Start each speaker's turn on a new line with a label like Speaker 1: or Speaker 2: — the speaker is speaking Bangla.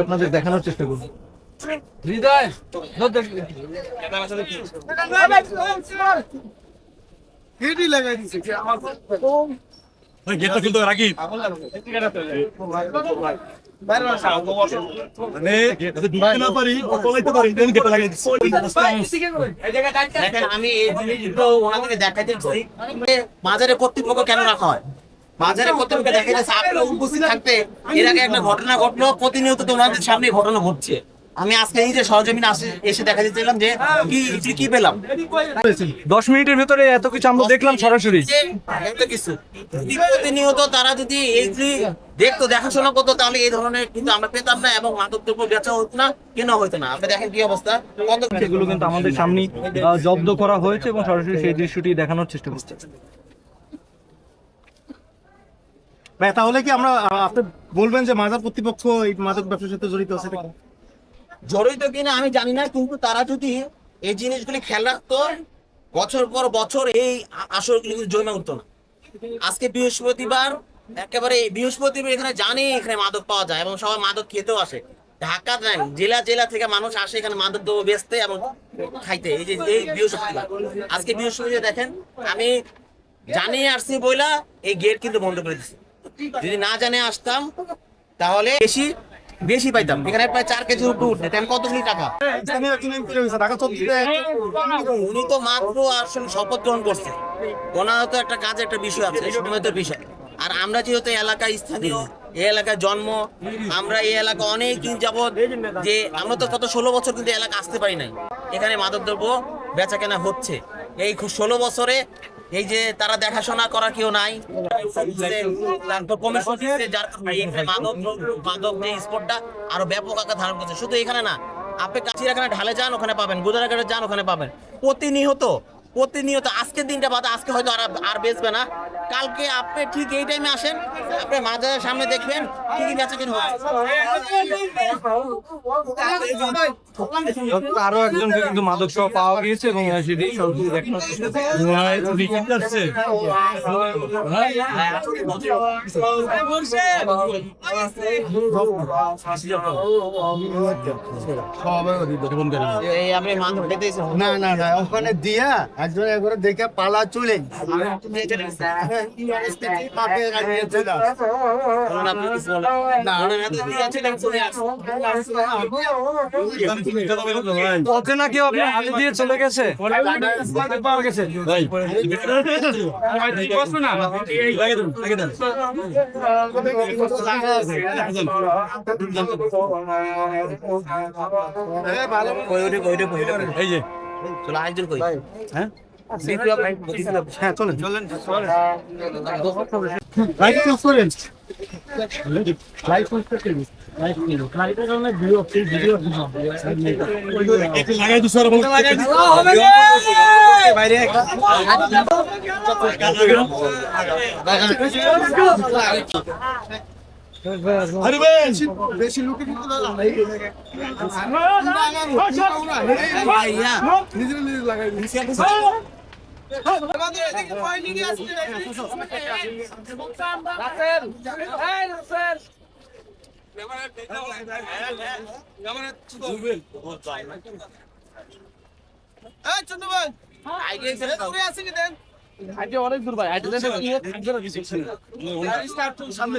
Speaker 1: আপনাদের দেখানোর চেষ্টা করুন।
Speaker 2: হৃদয় লাগাই দিচ্ছে গেটটা খুলতে রাখি
Speaker 3: আমি এই জিনিসগুলো ওনাদেরকে দেখাইতে চাই বাজারে কর্তৃপক্ষ কেন রাখা হয়। বাজারে কর্তৃপক্ষ দেখা যাচ্ছে আপনারা উপস্থিত থাকতে এর আগে একটা ঘটনা ঘটলো, প্রতিনিয়ত তো ওনাদের সামনে ঘটনা ঘটছে। আমি আজকে নিজে সরজমিনে এসে দেখা দিচ্ছিলাম যে কি পেলাম।
Speaker 1: 10 মিনিটের ভেতরে এত কিছু আমরা দেখলাম সরাসরি।
Speaker 3: এত কিছু প্রতিনিয়ত তারা যদি এই দেখতো, দেখাশোনা করতো, তাহলে এই ধরনের কিন্তু আমরা পেতাম না এবং মাদক দ্রব্য বেচা হতো না, কেনা হতো না। আপনি দেখেন কি অবস্থা।
Speaker 1: সেগুলো কিন্তু আমাদের সামনে জব্দ করা হয়েছে এবং সরাসরি সেই দৃশ্যটি দেখানোর চেষ্টা করছি।
Speaker 2: তাহলে কি আমরা আপনি বলবেন যে মাজার কর্তৃপক্ষ এই মাদক ব্যবসার সাথে জড়িত আছে?
Speaker 3: জড়িত কিনা আমি জানি না, কিন্তু তারা যদি এই জিনিসগুলি খেয়াল রাখতো, বছর পর বছর এই আসরগুলি জমে উঠতো না। আজকে বৃহস্পতিবার, একেবারে বৃহস্পতিবার এখানে জানি এখানে মাদক পাওয়া যায় এবং সবাই মাদক খেতেও আসে। ঢাকা নেন, জেলা জেলা থেকে মানুষ আসে এখানে মাদক দ্রব্য বেচতে এবং খাইতে। এই যে এই বৃহস্পতিবার, আজকে বৃহস্পতিবার দেখেন আমি জানিয়ে আসছি বইলা এই গেট কিন্তু বন্ধ করে দিচ্ছি। যদি না জানে আসতাম তাহলে বেশি পাইতাম। এখানে প্রায় 4 কেজির উপরে উঠে কতগুলি টাকা। উনি তো মাত্র আসলে শপথ গ্রহণ করছে, ওনার তো একটা কাজে একটা বিষয় আছে, সময়ের বিষয়। আর আমরা যেহেতু এলাকায় স্থানীয়, এই এলাকায় জন্ম, আমরা এই এলাকা অনেক দিন যাবৎ, যে আমরা তো কত 16 বছর কিন্তু এলাকা আসতে পারি নাই। এখানে মাদকদ্রব্য বেচা কেনা হচ্ছে এই 16 বছরে। এই যে তারা দেখাশোনা করা কেউ নাই, মাদক যে স্পটটা আরো ব্যাপক আকার ধারণ করছে। শুধু এখানে না, আপনি কাছিরাখানা ঢালে যান ওখানে পাবেন, গুদারাঘাটে যান ওখানে পাবেন। প্রতিনিয়ত আজকের দিনটা বাদে, আজকে হয়তো আর বেচবে না, কালকে আপনি ঠিক এই টাইমে আসেন, আপনি মাজারের সামনে দেখবেন ঠিকই বেচা কিনা হচ্ছে।
Speaker 1: আরো একজনকে কিন্তু মাদক সহ পাওয়া গিয়েছে এবং সেটি সরাসরি দেখানোর চেষ্টা করছি।
Speaker 2: না ওখানে দিয়া একজন একবার দেখে পালা চলে
Speaker 1: নাকি আপনি দিয়ে চলে গেছে।
Speaker 3: এই যে চলো আরেকজন কই। হ্যাঁ
Speaker 2: চলেন বেশি লোকে কিন্তু লাগাই
Speaker 1: অনেক দূর ভাই, সামনে